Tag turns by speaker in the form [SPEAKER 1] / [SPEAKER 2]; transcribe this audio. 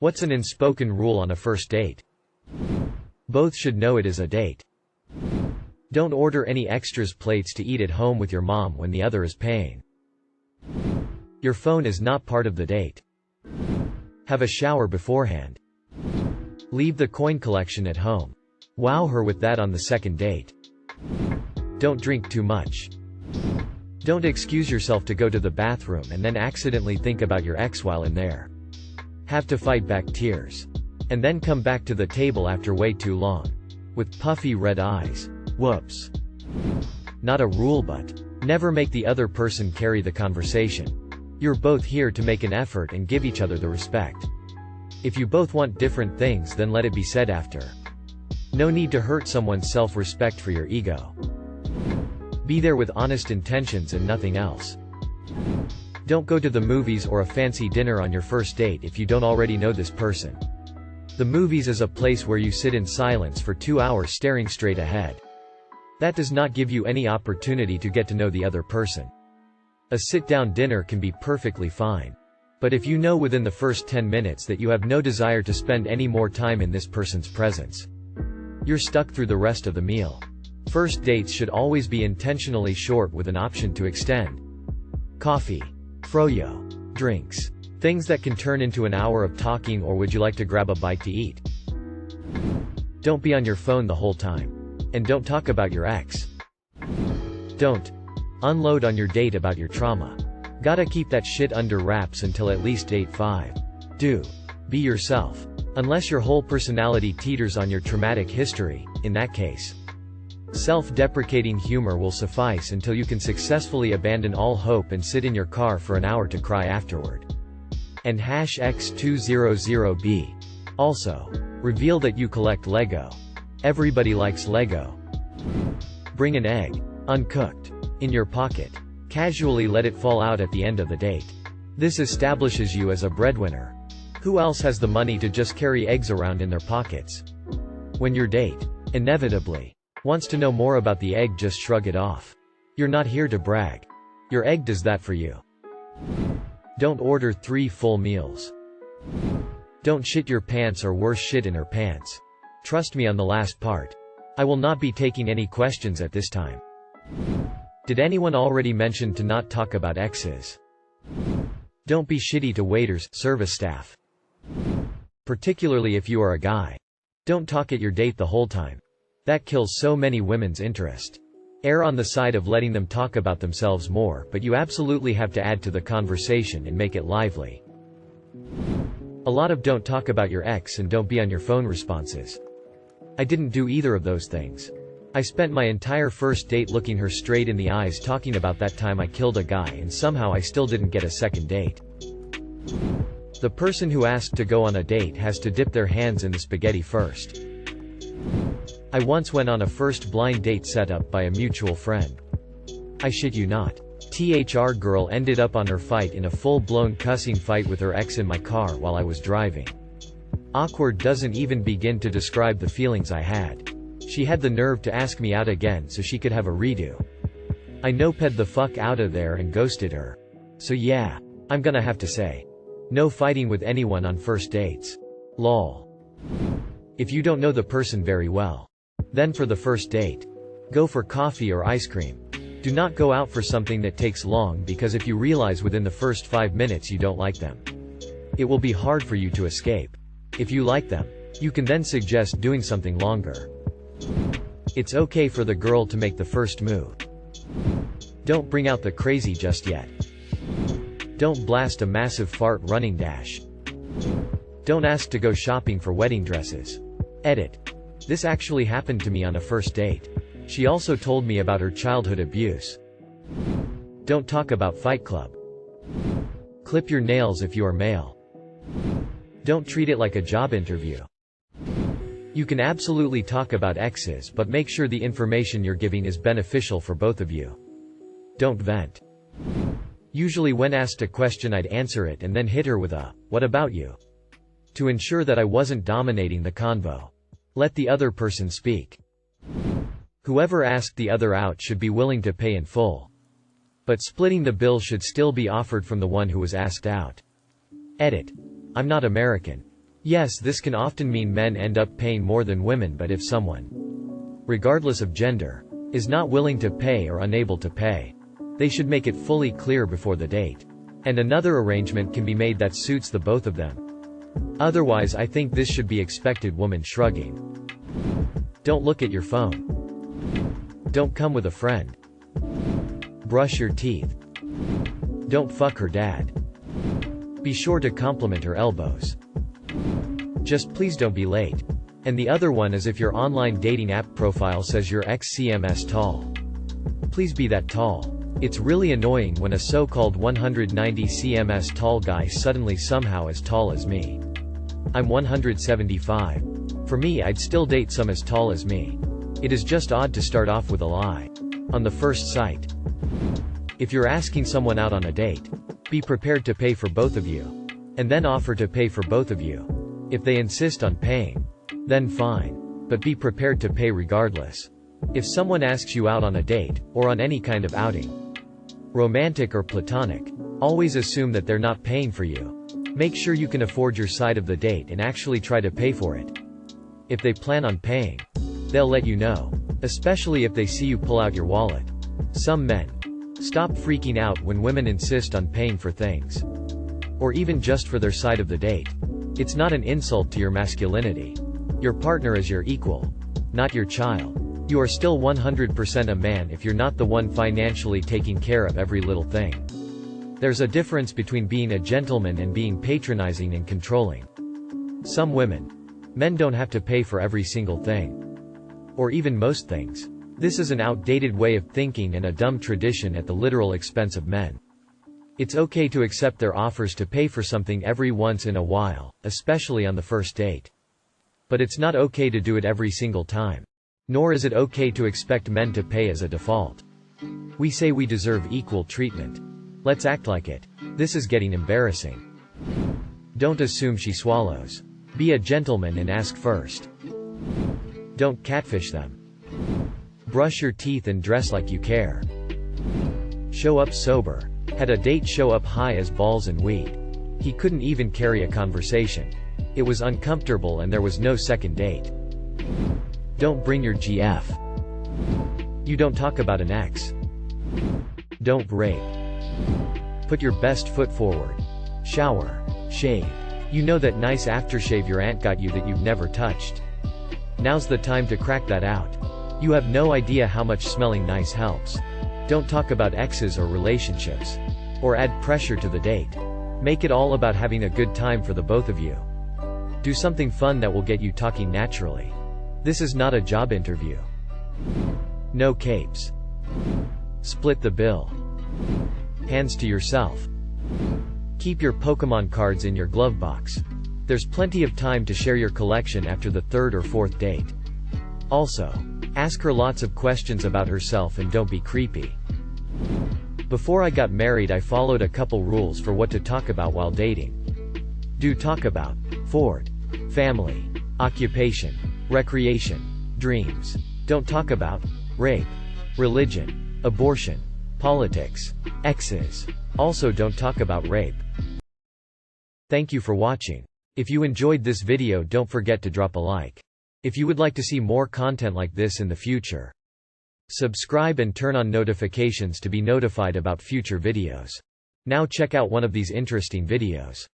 [SPEAKER 1] What's an unspoken rule on a first date? Both should know it is a date. Don't order any extras plates to eat at home with your mom when the other is paying. Your phone is not part of the date. Have a shower beforehand. Leave the coin collection at home. Wow her with that on the second date. Don't drink too much. Don't excuse yourself to go to the bathroom and then accidentally think about your ex while in there. Have to fight back tears. And then come back to the table after way too long. With puffy red eyes. Whoops. Not a rule, but never make the other person carry the conversation. You're both here to make an effort and give each other the respect. If you both want different things, then let it be said after. No need to hurt someone's self-respect for your ego. Be there with honest intentions and nothing else. Don't go to the movies or a fancy dinner on your first date if you don't already know this person. The movies is a place where you sit in silence for 2 hours staring straight ahead. That does not give you any opportunity to get to know the other person. A sit-down dinner can be perfectly fine. But if you know within the first 10 minutes that you have no desire to spend any more time in this person's presence, you're stuck through the rest of the meal. First dates should always be intentionally short with an option to extend. Coffee. Froyo. Drinks. Things that can turn into an hour of talking, or would you like to grab a bite to eat? Don't be on your phone the whole time. And don't talk about your ex. Don't unload on your date about your trauma. Gotta keep that shit under wraps until at least date 5. Do. Be yourself. Unless your whole personality teeters on your traumatic history, in that case. Self-deprecating humor will suffice until you can successfully abandon all hope and sit in your car for an hour to cry afterward. And #X200B. Also. Reveal that you collect Lego. Everybody likes Lego. Bring an egg. Uncooked. In your pocket. Casually let it fall out at the end of the date. This establishes you as a breadwinner. Who else has the money to just carry eggs around in their pockets? When your date, inevitably, wants to know more about the egg, just shrug it off. You're not here to brag. Your egg does that for you. Don't order 3 full meals. Don't shit your pants or worse, shit in her pants. Trust me on the last part. I will not be taking any questions at this time. Did anyone already mention to not talk about exes? Don't be shitty to waiters, service staff. Particularly if you are a guy. Don't talk at your date the whole time. That kills so many women's interest. Err on the side of letting them talk about themselves more, but you absolutely have to add to the conversation and make it lively. A lot of don't talk about your ex and don't be on your phone responses. I didn't do either of those things. I spent my entire first date looking her straight in the eyes talking about that time I killed a guy, and somehow I still didn't get a second date. The person who asked to go on a date has to dip their hands in the spaghetti first. I once went on a first blind date set up by a mutual friend. I shit you not. THR girl ended up on her fight in a full-blown cussing fight with her ex in my car while I was driving. Awkward doesn't even begin to describe the feelings I had. She had the nerve to ask me out again so she could have a redo. I no-ped the fuck out of there and ghosted her. So yeah, I'm gonna have to say, no fighting with anyone on first dates. Lol. If you don't know the person very well, then for the first date, go for coffee or ice cream. Do not go out for something that takes long, because if you realize within the first 5 minutes you don't like them, it will be hard for you to escape. If you like them, you can then suggest doing something longer. It's okay for the girl to make the first move. Don't bring out the crazy just yet. Don't blast a massive fart running dash. Don't ask to go shopping for wedding dresses. Edit. This actually happened to me on a first date. She also told me about her childhood abuse. Don't talk about Fight Club. Clip your nails if you are male. Don't treat it like a job interview. You can absolutely talk about exes, but make sure the information you're giving is beneficial for both of you. Don't vent. Usually when asked a question I'd answer it and then hit her with a, "What about you?" to ensure that I wasn't dominating the convo. Let the other person speak. Whoever asked the other out should be willing to pay in full. But splitting the bill should still be offered from the one who was asked out. Edit. I'm not American. Yes, this can often mean men end up paying more than women, but if someone, regardless of gender, is not willing to pay or unable to pay, they should make it fully clear before the date. And another arrangement can be made that suits the both of them. Otherwise, I think this should be expected. Woman shrugging. Don't look at your phone. Don't come with a friend. Brush your teeth. Don't fuck her dad. Be sure to compliment her elbows. Just please don't be late. And the other one is if your online dating app profile says you're XCMS tall. Please be that tall. It's really annoying when a so-called 190 cms tall guy suddenly somehow as tall as me. I'm 175. For me, I'd still date some as tall as me. It is just odd to start off with a lie on the first sight. If you're asking someone out on a date, be prepared to pay for both of you. And then offer to pay for both of you. If they insist on paying, then fine. But be prepared to pay regardless. If someone asks you out on a date, or on any kind of outing, romantic or platonic, always assume that they're not paying for you. Make sure you can afford your side of the date and actually try to pay for it. If they plan on paying, they'll let you know. Especially if they see you pull out your wallet. Some men stop freaking out when women insist on paying for things. Or even just for their side of the date. It's not an insult to your masculinity. Your partner is your equal, not your child. You are still 100% a man if you're not the one financially taking care of every little thing. There's a difference between being a gentleman and being patronizing and controlling. Some men don't have to pay for every single thing. Or even most things. This is an outdated way of thinking and a dumb tradition at the literal expense of men. It's okay to accept their offers to pay for something every once in a while, especially on the first date. But it's not okay to do it every single time. Nor is it okay to expect men to pay as a default. We say we deserve equal treatment. Let's act like it. This is getting embarrassing. Don't assume she swallows. Be a gentleman and ask first. Don't catfish them. Brush your teeth and dress like you care. Show up sober. Had a date show up high as balls and weed. He couldn't even carry a conversation. It was uncomfortable and there was no second date. Don't bring your GF. You don't talk about an ex. Don't rape. Put your best foot forward. Shower. Shave. You know that nice aftershave your aunt got you that you've never touched. Now's the time to crack that out. You have no idea how much smelling nice helps. Don't talk about exes or relationships. Or add pressure to the date. Make it all about having a good time for the both of you. Do something fun that will get you talking naturally. This is not a job interview. No capes. Split the bill. Hands to yourself. Keep your Pokemon cards in your glove box. There's plenty of time to share your collection after the third or fourth date. Also, ask her lots of questions about herself and don't be creepy. Before I got married, I followed a couple rules for what to talk about while dating. Do talk about Ford, family, occupation, recreation, dreams. Don't talk about rape, religion, abortion, politics, exes. Also don't talk about rape. Thank you for watching. If you enjoyed this video, don't forget to drop a like. If you would like to see more content like this in the future, subscribe and turn on notifications to be notified about future videos. Now check out one of these interesting videos.